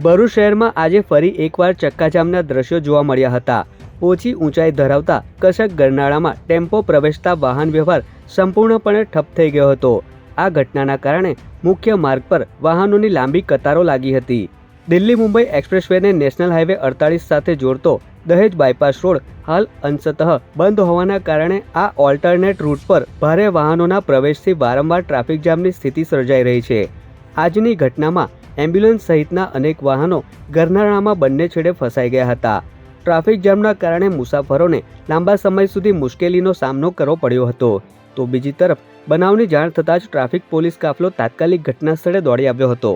ભરૂચ શહેરમાં આજે ફરી એકવાર ચક્કાજામના દ્રશ્યો જોવા મળ્યા હતા। ઓછી ઊંચાઈ ધરાવતા કશક ગરનાળામાં ટેમ્પો પ્રવેશતા વાહન વ્યવહાર સંપૂર્ણપણે ઠપ થઈ ગયો હતો। આ ઘટનાના કારણે મુખ્ય માર્ગ પર વાહનોની લાંબી કતારો લાગી હતી। દિલ્હી મુંબઈ એક્સપ્રેસવેને નેશનલ હાઈવે 48 સાથે જોડતો દહેજ બાયપાસ રોડ હાલ અંશતઃ બંધ હોવાના કારણે આ ઓલ્ટરનેટ રૂટ પર ભારે વાહનોના પ્રવેશથી વારંવાર ટ્રાફિક જામની સ્થિતિ સર્જાઈ રહી છે। આજની ઘટનામાં એમ્બ્યુલન્સ સહિતના અનેક વાહનો ગરનાળામાં બંને છેડે ફસાઈ ગયા હતા। ટ્રાફિક જામના કારણે મુસાફરોને લાંબા સમય સુધી મુશ્કેલીનો સામનો કરવો પડ્યો હતો। તો બીજી તરફ બનાવની જાણ થતાં જ ટ્રાફિક પોલીસ કાફલો તાત્કાલિક ઘટના સ્થળે દોડી આવ્યો હતો।